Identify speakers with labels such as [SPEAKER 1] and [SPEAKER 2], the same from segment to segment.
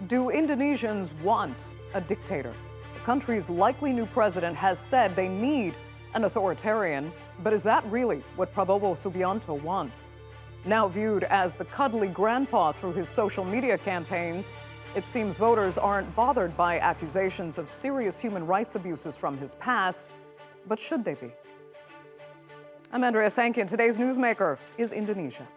[SPEAKER 1] Do Indonesians want a dictator? The country's likely new president has said they need an authoritarian, but is that really what Prabowo Subianto wants? Now viewed as the cuddly grandpa through his social media campaigns, it seems voters aren't bothered by accusations of serious human rights abuses from his past, but should they be? I'm Andreas Harsono. Today's newsmaker is Indonesia.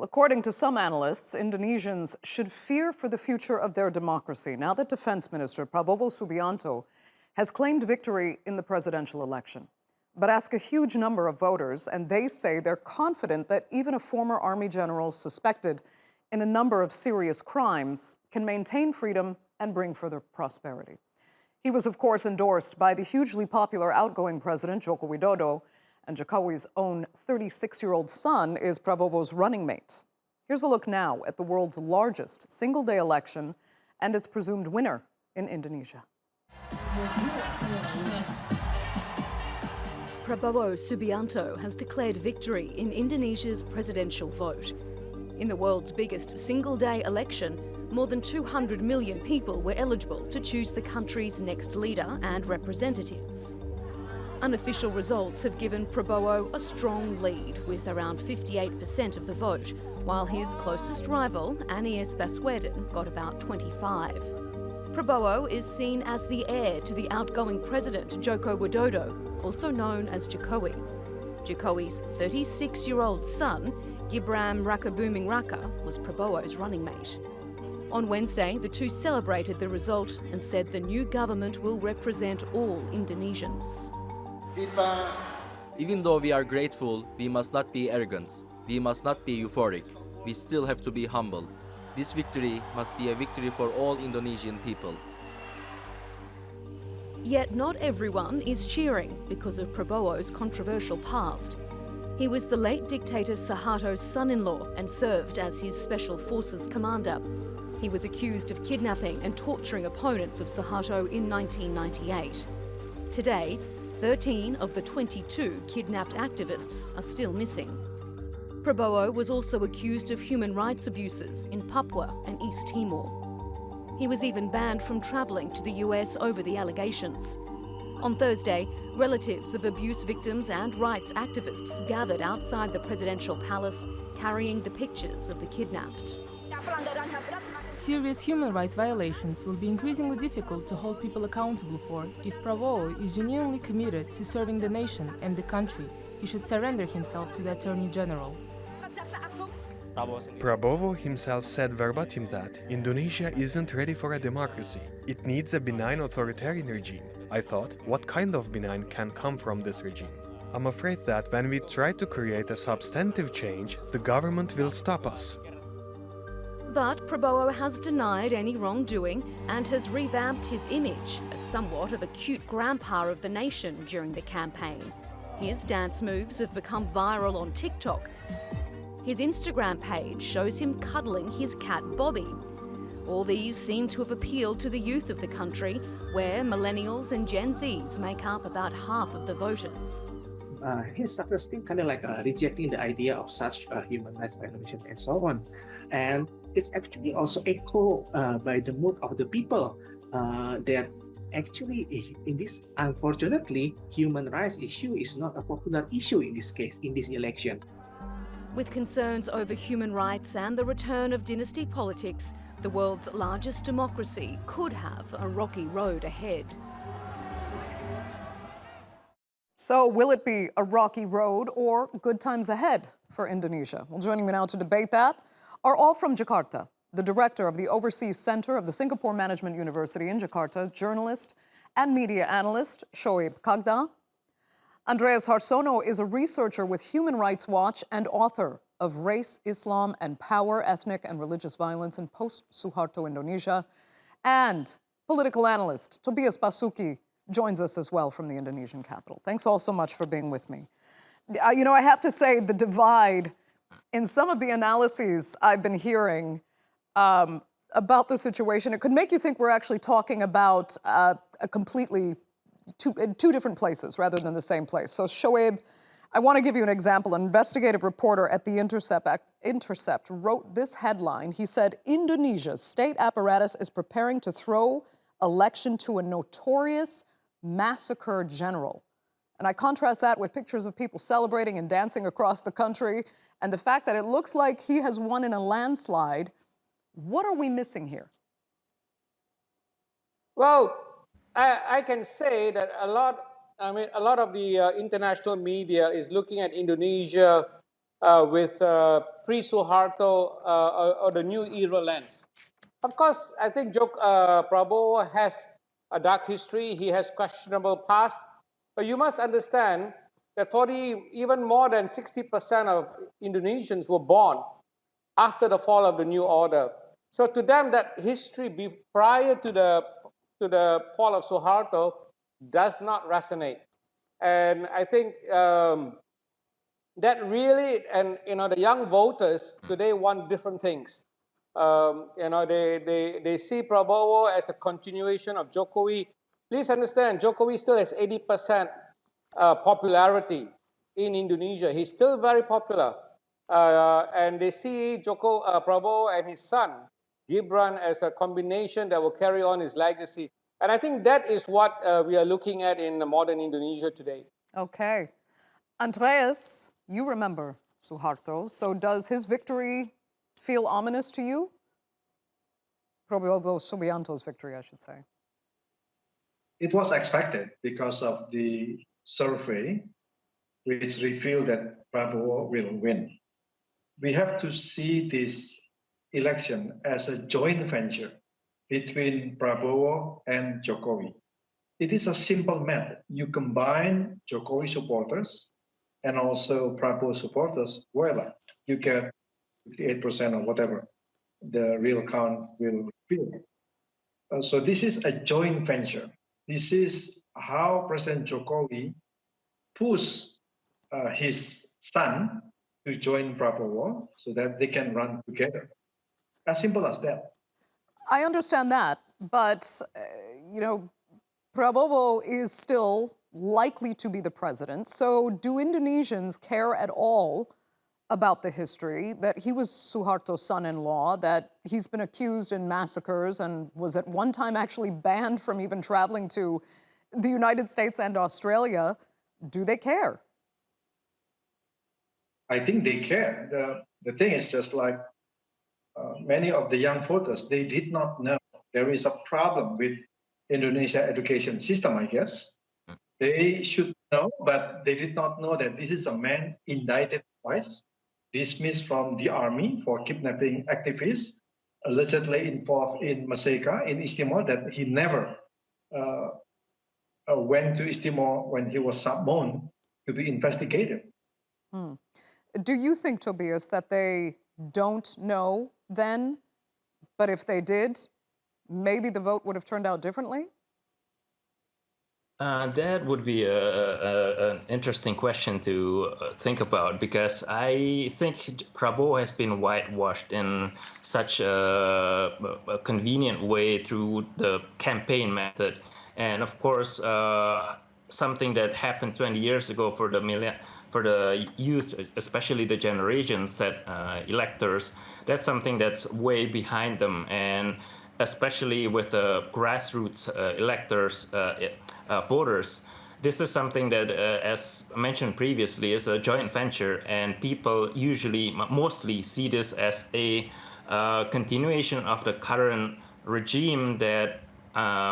[SPEAKER 1] According to some analysts, Indonesians should fear for the future of their democracy now that Defense Minister Prabowo Subianto has claimed victory in the presidential election. But ask a huge number of voters, and they say they're confident that even a former army general suspected in a number of serious crimes can maintain freedom and bring further prosperity. He was, of course, endorsed by the hugely popular outgoing president, Joko, and Jokowi's own 36-year-old son is Prabowo's running mate. Here's a look now at the world's largest single-day election and its presumed winner in Indonesia.
[SPEAKER 2] Prabowo Subianto has declared victory in Indonesia's presidential vote. In the world's biggest single-day election, more than 200 million people were eligible to choose the country's next leader and representatives. Unofficial results have given Prabowo a strong lead, with around 58% of the vote, while his closest rival, Andreas Harsono, got about 25%. Prabowo is seen as the heir to the outgoing president, Joko Widodo, also known as Jokowi. Jokowi's 36-year-old son, Gibran Rakabuming Raka, was Prabowo's running mate. On Wednesday, the two celebrated the result and said the new government will represent all Indonesians.
[SPEAKER 3] Even though we are grateful, we must not be arrogant. We must not be euphoric. We still have to be humble. This victory must be a victory for all Indonesian people.
[SPEAKER 2] Yet not everyone is cheering because of Prabowo's controversial past. He was the late dictator Suharto's son-in-law and served as his special forces commander. He was accused of kidnapping and torturing opponents of Suharto in 1998. Today, 13 of the 22 kidnapped activists are still missing. Prabowo was also accused of human rights abuses in Papua and East Timor. He was even banned from travelling to the US over the allegations. On Thursday, relatives of abuse victims and rights activists gathered outside the presidential palace, carrying the pictures of the kidnapped.
[SPEAKER 4] Serious human rights violations will be increasingly difficult to hold people accountable for. If Prabowo is genuinely committed to serving the nation and the country, he should surrender himself to the Attorney General.
[SPEAKER 5] Prabowo himself said verbatim that Indonesia isn't ready for a democracy. It needs a benign authoritarian regime. I thought, what kind of benign can come from this regime? I'm afraid that when we try to create a substantive change, the government will stop us.
[SPEAKER 2] But Prabowo has denied any wrongdoing and has revamped his image as somewhat of a cute grandpa of the nation during the campaign. His dance moves have become viral on TikTok. His Instagram page shows him cuddling his cat Bobby. All these seem to have appealed to the youth of the country, where millennials and Gen Zs make up about half of the voters.
[SPEAKER 6] His success team kind of like rejecting the idea of such human rights violation and so on. And it's actually also echoed by the mood of the people that actually in this, unfortunately, human rights issue is not a popular issue in this case, in this election.
[SPEAKER 2] With concerns over human rights and the return of dynasty politics, the world's largest democracy could have a rocky road ahead.
[SPEAKER 1] So will it be a rocky road or good times ahead for Indonesia? Well, joining me now to debate that are all from Jakarta. The director of the Overseas Center of the Singapore Management University in Jakarta, journalist and media analyst Shoeb Kagda. Andreas Harsono is a researcher with Human Rights Watch and author of Race, Islam, and Power, Ethnic and Religious Violence in Post-Suharto Indonesia. And political analyst Tobias Basuki joins us as well from the Indonesian capital. Thanks all so much for being with me. I have to say the divide in some of the analyses I've been hearing about the situation. It could make you think we're actually talking about a completely two different places rather than the same place. So, Shoeb, I want to give you an example. An investigative reporter at The Intercept wrote this headline. He said, Indonesia's state apparatus is preparing to throw election to a notorious massacre general. And I contrast that with pictures of people celebrating and dancing across the country and the fact that it looks like he has won in a landslide. What are we missing here?
[SPEAKER 7] Well, I can say that a lot of the international media is looking at Indonesia with pre-Suharto or the new era lens. Of course, I think Prabowo has a dark history. He has questionable past. But you must understand that even more than 60% of Indonesians were born after the fall of the new order. So to them, that history prior to the fall of Suharto does not resonate. And I think that really, and the young voters today want different things. They see Prabowo as a continuation of Jokowi. Please understand, Jokowi still has 80% popularity in Indonesia. He's still very popular. And they see Prabowo and his son, Gibran, as a combination that will carry on his legacy. And I think that is what we are looking at in modern Indonesia today.
[SPEAKER 1] Okay. Andreas, you remember Suharto. So does his victory feel ominous to you? Prabowo Subianto's victory, I should say.
[SPEAKER 8] It was expected because of the survey, which revealed that Prabowo will win. We have to see this election as a joint venture between Prabowo and Jokowi. It is a simple method. You combine Jokowi supporters and also Prabowo supporters, well, you get 58% or whatever the real count will reveal. So this is a joint venture. This is how President Jokowi pushed his son to join Prabowo so that they can run together. As simple as that.
[SPEAKER 1] I understand that, but, Prabowo is still likely to be the president. So do Indonesians care at all about the history that he was Suharto's son-in-law, that he's been accused in massacres and was at one time actually banned from even traveling to the United States and Australia? Do they care?
[SPEAKER 8] I think they care. The thing is just like many of the young voters, they did not know there is a problem with Indonesia education system, I guess. They should know, but they did not know that this is a man indicted twice, dismissed from the army for kidnapping activists, allegedly involved in Maseka in East Timor, that he never went to East Timor when he was summoned to be investigated.
[SPEAKER 1] Do you think, Tobias, that they don't know then, but if they did, maybe the vote would have turned out differently?
[SPEAKER 9] That would be an interesting question to think about, because I think Prabowo has been whitewashed in such a convenient way through the campaign method. And of course, something that happened 20 years ago for the youth, especially the Generation Z electors, that's something that's way behind them. And especially with the grassroots electors, voters, this is something that, as mentioned previously, is a joint venture, and people usually, mostly see this as a continuation of the current regime that,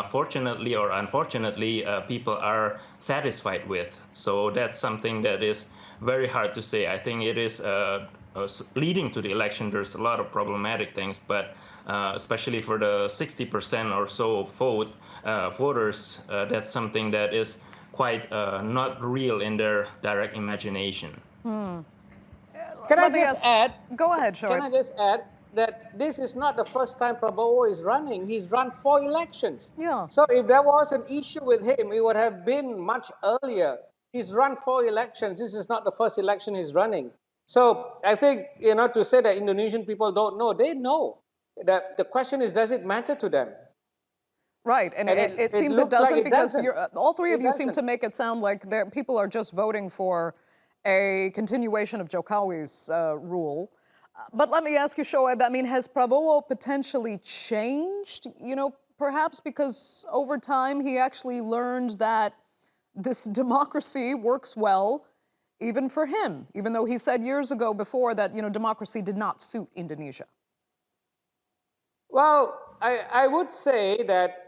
[SPEAKER 9] fortunately or unfortunately, people are satisfied with. So that's something that is very hard to say. I think it is leading to the election. There's a lot of problematic things, but especially for the 60% or so voters, that's something that is quite not real in their direct imagination.
[SPEAKER 7] Can I just add?
[SPEAKER 1] Go ahead, Shoeb.
[SPEAKER 7] Can I just add that this is not the first time Prabowo is running. He's run 4 elections.
[SPEAKER 1] Yeah.
[SPEAKER 7] So if there was an issue with him, it would have been much earlier. He's run 4 elections. This is not the first election he's running. So I think, to say that Indonesian people don't know, they know. The question is, does it matter to them?
[SPEAKER 1] Right, and it seems it
[SPEAKER 7] looks like
[SPEAKER 1] doesn't
[SPEAKER 7] it
[SPEAKER 1] because
[SPEAKER 7] doesn't.
[SPEAKER 1] all three of
[SPEAKER 7] It
[SPEAKER 1] you seem to
[SPEAKER 7] doesn't.
[SPEAKER 1] make it sound like people are just voting for a continuation of Jokowi's rule. But let me ask you, Shoeb, I mean, has Prabowo potentially changed? You know, perhaps because over time he actually learned that this democracy works well even for him, even though he said years ago before that, you know, democracy did not suit Indonesia.
[SPEAKER 7] Well, I would say that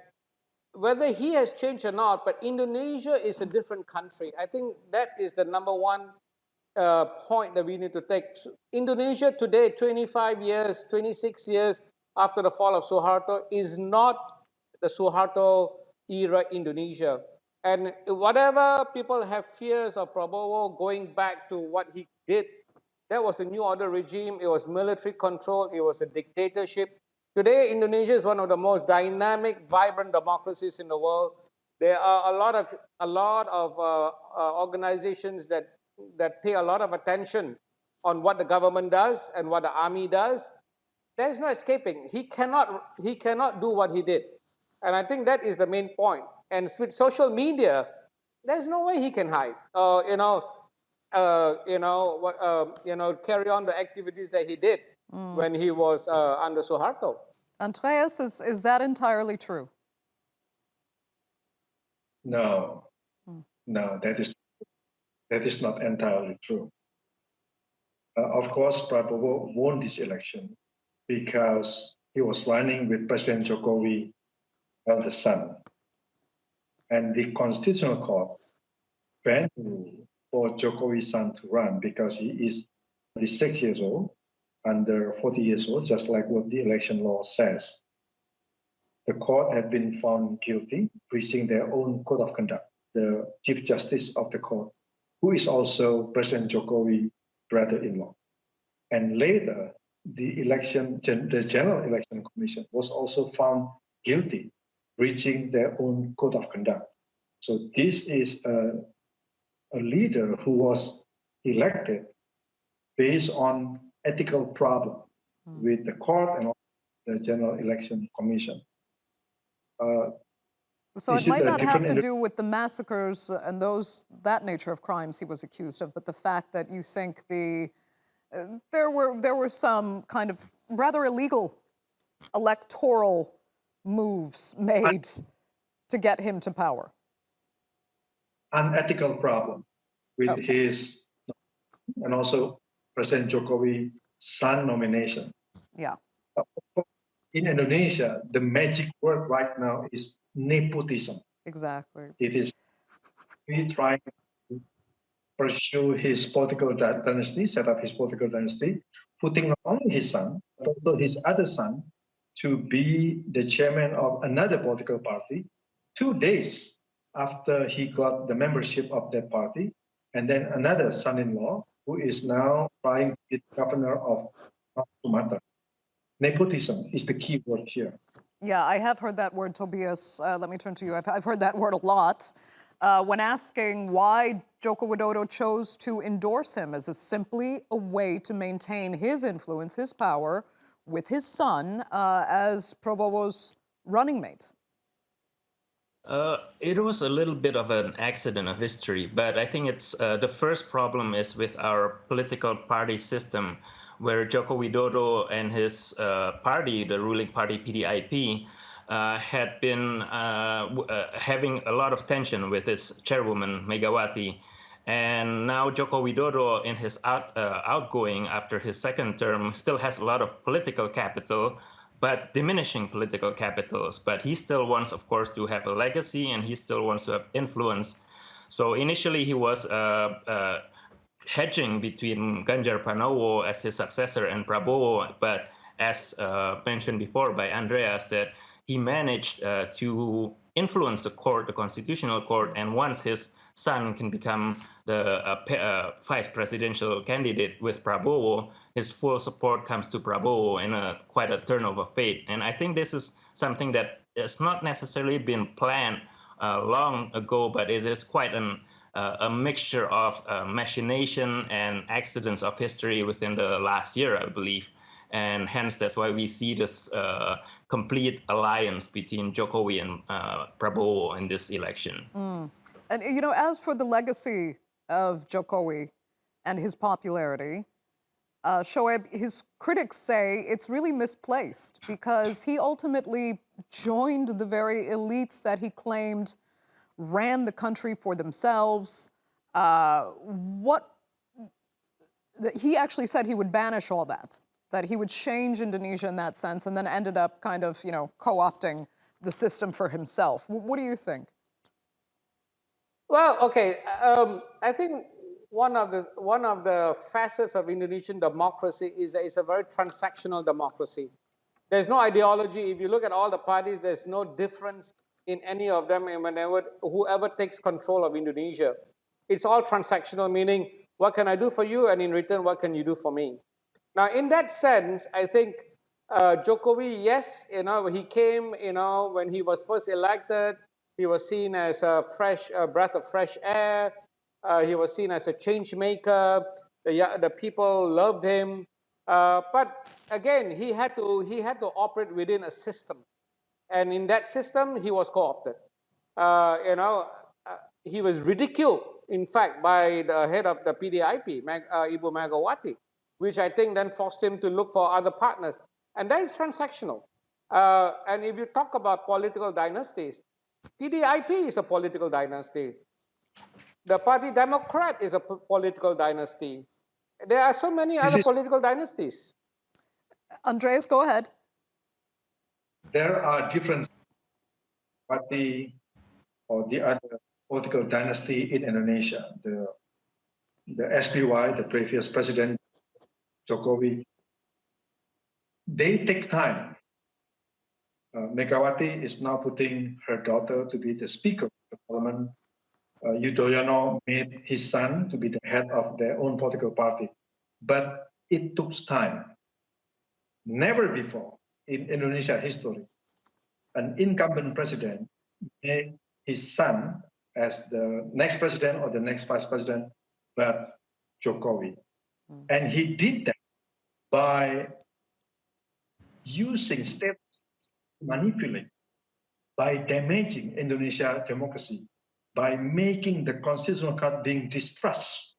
[SPEAKER 7] whether he has changed or not, but Indonesia is a different country. I think that is the number one point that we need to take. Indonesia today, 25 years, 26 years after the fall of Suharto, is not the Suharto era Indonesia. And whatever people have fears of Prabowo going back to what he did, that was a new order regime. It was military control. It was a dictatorship. Today, Indonesia is one of the most dynamic, vibrant democracies in the world. There are a lot of organizations that pay a lot of attention on what the government does and what the army does. There is no escaping. He cannot do what he did, and I think that is the main point. And with social media, there's no way he can hide. Carry on the activities that he did when he was under Suharto.
[SPEAKER 1] Andreas, is that entirely true?
[SPEAKER 8] No, no, that is not entirely true. Of course, Prabowo won this election because he was running with President Jokowi, eldest son. And the Constitutional Court banned for Jokowi's son to run because he is 36 years old, under 40 years old, just like what the election law says. The court had been found guilty, breaching their own code of conduct. The Chief Justice of the court, who is also President Jokowi's brother-in-law. And later, the General Election Commission was also found guilty, breaching their own code of conduct. So this is a leader who was elected based on ethical problem with the court and the General Election Commission.
[SPEAKER 1] So it might not have to do with the massacres and that nature of crimes he was accused of, but the fact that you think there were some kind of rather illegal electoral moves made to get him to power.
[SPEAKER 8] Unethical problem with his, and also President Jokowi's son nomination.
[SPEAKER 1] Yeah.
[SPEAKER 8] In Indonesia, the magic word right now is nepotism.
[SPEAKER 1] Exactly.
[SPEAKER 8] It is he trying to pursue his political dynasty, set up his political dynasty, putting not only his son, but also his other son to be the chairman of another political party 2 days after he got the membership of that party, and then another son-in-law who is now trying to be governor of Sumatra. Nepotism is the key word here.
[SPEAKER 1] Yeah, I have heard that word, Tobias. Let me turn to you. I've heard that word a lot. When asking why Joko Widodo chose to endorse him as simply a way to maintain his influence, his power, with his son as Prabowo's running mate.
[SPEAKER 9] It was a little bit of an accident of history, but I think it's the first problem is with our political party system, where Joko Widodo and his party, the ruling party PDIP, had been having a lot of tension with his chairwoman Megawati. And now Joko Widodo, in his outgoing after his second term, still has a lot of political capital, but diminishing political capitals. But he still wants, of course, to have a legacy, and he still wants to have influence. So initially he was hedging between Ganjar Pranowo as his successor and Prabowo, but as mentioned before by Andreas, that he managed to influence the court, the constitutional court, and once his son can become the vice presidential candidate with Prabowo, his full support comes to Prabowo in quite a turn of fate. And I think this is something that has not necessarily been planned long ago, but it is quite a mixture of machination and accidents of history within the last year, I believe. and hence that's why we see this complete alliance between Jokowi and Prabowo in this election.
[SPEAKER 1] And, as for the legacy of Jokowi and his popularity, Shoeb, his critics say it's really misplaced because he ultimately joined the very elites that he claimed ran the country for themselves. He actually said he would banish all that he would change Indonesia in that sense, and then ended up kind of, co-opting the system for himself. What do you think?
[SPEAKER 7] Well, okay. I think one of the facets of Indonesian democracy is that it's a very transactional democracy. There's no ideology. If you look at all the parties, there's no difference in any of them. And whoever takes control of Indonesia, it's all transactional, meaning what can I do for you, and in return, what can you do for me? Now, in that sense, I think Jokowi, yes, he came, when he was first elected, he was seen as a breath of fresh air. He was seen as a change maker. The people loved him. But again, he had to operate within a system, and in that system, he was co-opted. He was ridiculed, in fact, by the head of the PDIP, Ibu Megawati, which I think then forced him to look for other partners, and that is transactional. And if you talk about political dynasties, PDIP is a political dynasty. The Party Democrat is a political dynasty. There are so many other political dynasties.
[SPEAKER 1] Andreas, go ahead.
[SPEAKER 8] There are different party or the other political dynasty in Indonesia. The SPY, the previous president, Jokowi, they take time. Megawati is now putting her daughter to be the speaker of the parliament. Yudhoyono made his son to be the head of their own political party. But it took time. Never before in Indonesia history, an incumbent president made his son as the next president or the next vice president, but Jokowi. And he did that by using steps to manipulate, by damaging Indonesia democracy, by making the constitutional court being distrust,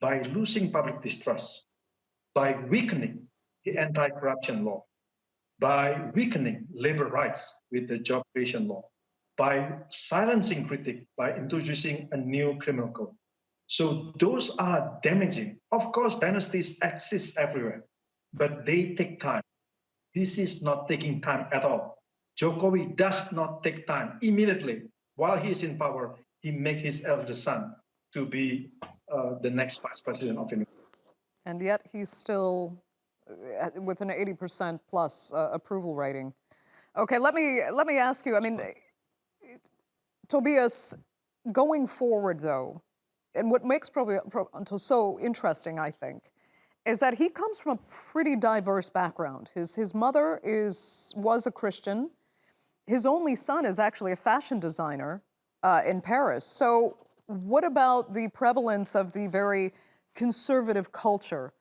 [SPEAKER 8] by losing public distrust, by weakening the anti-corruption law, by weakening labor rights with the job creation law, by silencing critics, by introducing a new criminal code. So those are damaging. Of course, dynasties exist everywhere, but they take time. This is not taking time at all. Jokowi does not take time. Immediately, while he is in power, he makes his eldest son to be the next vice president of Indonesia.
[SPEAKER 1] And yet he's still with an 80% plus approval rating. Okay, let me ask you, Tobias, going forward though, and what makes Prabowo so interesting, I think, is that he comes from a pretty diverse background. His mother was a Christian. His only son is actually a fashion designer in Paris. So what about the prevalence of the very conservative culture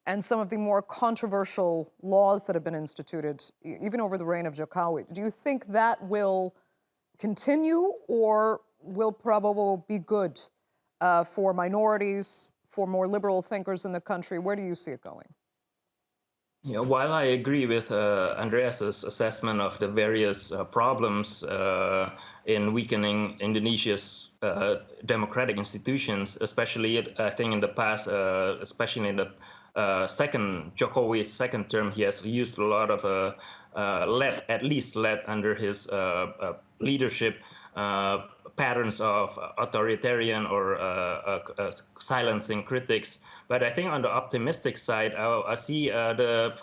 [SPEAKER 1] and some of the more controversial laws that have been instituted, even over the reign of Jokowi? Do you think that will continue, or will Prabowo be good for minorities, for more liberal thinkers in the country? Where do you see it going?
[SPEAKER 9] Yeah, while I agree with Andreas's assessment of the various problems in weakening Indonesia's democratic institutions, especially I think in the past, especially in the Jokowi's second term, he has used a lot of led under his leadership patterns of authoritarian or silencing critics. But I think on the optimistic side, I see the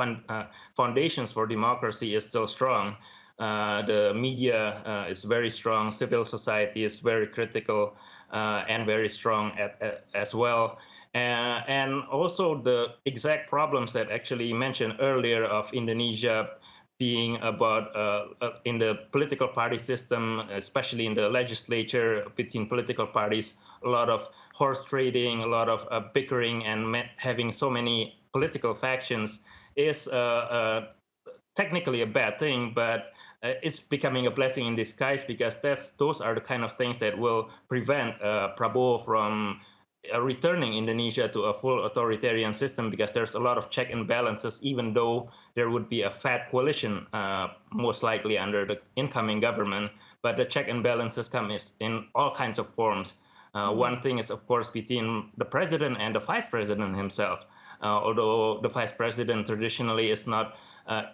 [SPEAKER 9] foundations for democracy is still strong. The media is very strong. Civil society is very critical and very strong as well. And also the exact problems that actually mentioned earlier of Indonesia being about in the political party system, especially in the legislature between political parties, a lot of horse trading, a lot of bickering, and having so many political factions is technically a bad thing, but it's becoming a blessing in disguise, because those are the kind of things that will prevent Prabowo from returning Indonesia to a full authoritarian system, because there's a lot of check and balances, even though there would be a fat coalition most likely under the incoming government. But the check and balances come in all kinds of forms. One thing is, of course, between the president and the vice president himself. Although the vice president traditionally is not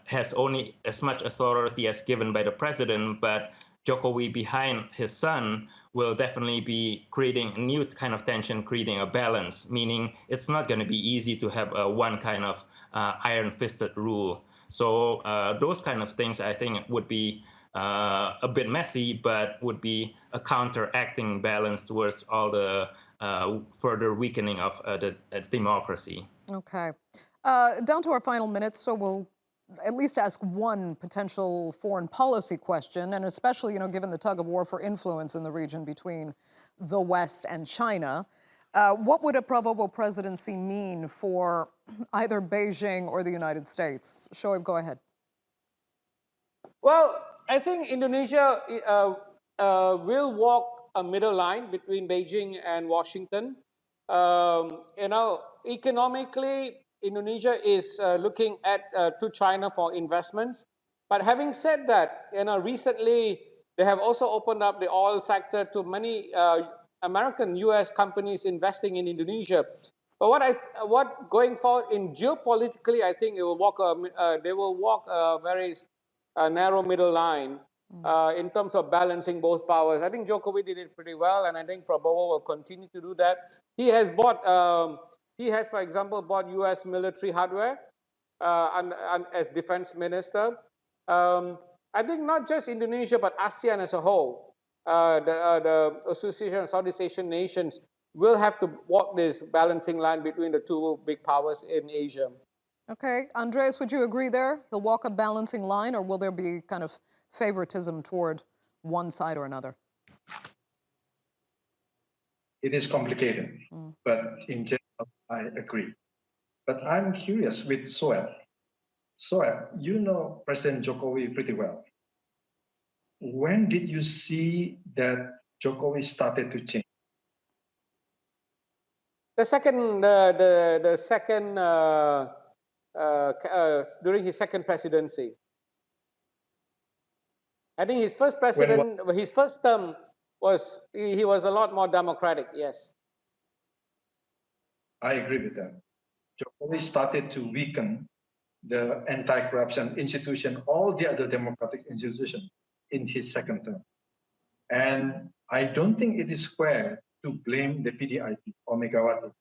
[SPEAKER 9] has only as much authority as given by the president, but Jokowi behind his son will definitely be creating a new kind of tension, creating a balance, meaning it's not going to be easy to have one kind of iron-fisted rule. So those kind of things, I think, would be a bit messy, but would be a counteracting balance towards all the further weakening of the democracy.
[SPEAKER 1] Okay. Down to our final minutes, so we'll at least ask one potential foreign policy question, and especially, given the tug of war for influence in the region between the West and China, what would a Prabowo presidency mean for either Beijing or the United States? Shoeb, go ahead.
[SPEAKER 7] Well, I think Indonesia will walk a middle line between Beijing and Washington. Economically, Indonesia is looking to China for investments. But having said that, recently they have also opened up the oil sector to many American, U.S. companies investing in Indonesia. But what going forward in geopolitically, I think they will walk a very narrow middle line in terms of balancing both powers. I think Jokowi did it pretty well, and I think Prabowo will continue to do that. He has, for example, bought U.S. military hardware as defense minister. I think not just Indonesia, but ASEAN as a whole, the Association of Southeast Asian Nations, will have to walk this balancing line between the two big powers in Asia.
[SPEAKER 1] Okay. Andreas, would you agree there? He'll walk a balancing line, or will there be kind of favoritism toward one side or another?
[SPEAKER 8] It is complicated, but in general, I agree. But I'm curious with Shoeb. Shoeb, you know President Jokowi pretty well. When did you see that Jokowi started to change?
[SPEAKER 7] During his second presidency. I think his first his first term he was a lot more democratic, yes.
[SPEAKER 8] I agree with that. Jokowi started to weaken the anti-corruption institution, all the other democratic institutions in his second term. And I don't think it is fair to blame the PDIP or Megawati,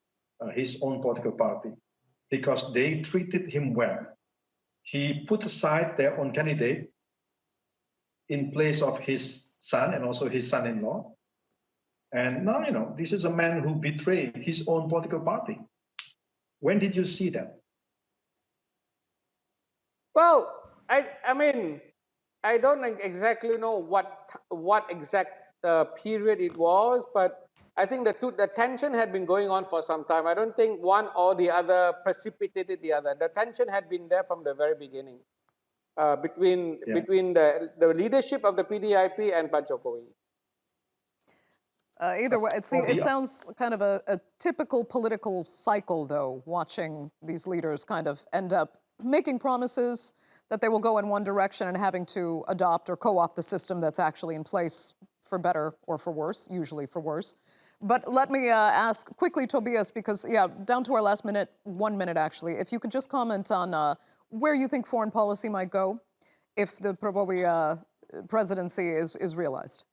[SPEAKER 8] his own political party, because they treated him well. He put aside their own candidate in place of his son and also his son-in-law. And now, this is a man who betrayed his own political party. When did you see that?
[SPEAKER 7] Well, I mean, I don't exactly know what exact period it was, but I think the tension had been going on for some time. I don't think one or the other precipitated the other. The tension had been there from the very beginning between the leadership of the PDIP and Pak Jokowi.
[SPEAKER 1] Either way, it sounds kind of a typical political cycle, though, watching these leaders kind of end up making promises that they will go in one direction and having to adopt or co-opt the system that's actually in place, for better or for worse, usually for worse. But let me ask quickly, Tobias, because, down to our last minute, 1 minute actually, if you could just comment on where you think foreign policy might go if the Prabowo presidency is realized.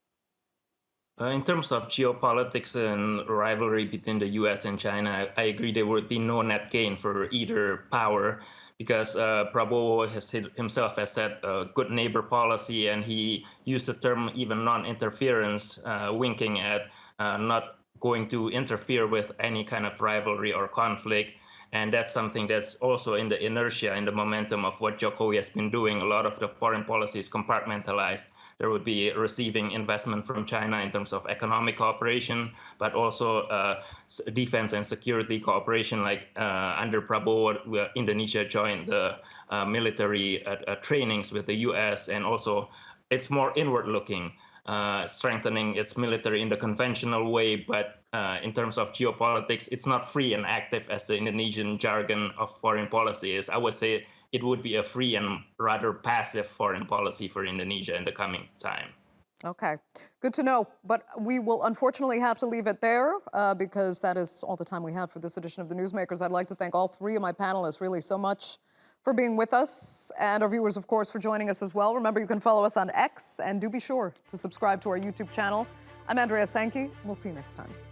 [SPEAKER 9] In terms of geopolitics and rivalry between the U.S. and China, I agree there would be no net gain for either power, because Prabowo himself has said good neighbor policy, and he used the term even non-interference, winking at not going to interfere with any kind of rivalry or conflict. And that's something that's also in the inertia, in the momentum of what Jokowi has been doing. A lot of the foreign policy is compartmentalized. There would be receiving investment from China in terms of economic cooperation, but also defense and security cooperation. Like under Prabowo, Indonesia joined the military trainings with the US, and also it's more inward-looking, strengthening its military in the conventional way, but in terms of geopolitics, it's not free and active as the Indonesian jargon of foreign policy is. I would say it would be a free and rather passive foreign policy for Indonesia in the coming time.
[SPEAKER 1] Okay, good to know. But we will unfortunately have to leave it there because that is all the time we have for this edition of the Newsmakers. I'd like to thank all three of my panelists really so much for being with us, and our viewers, of course, for joining us as well. Remember, you can follow us on X, and do be sure to subscribe to our YouTube channel. I'm Andreas Harsono. We'll see you next time.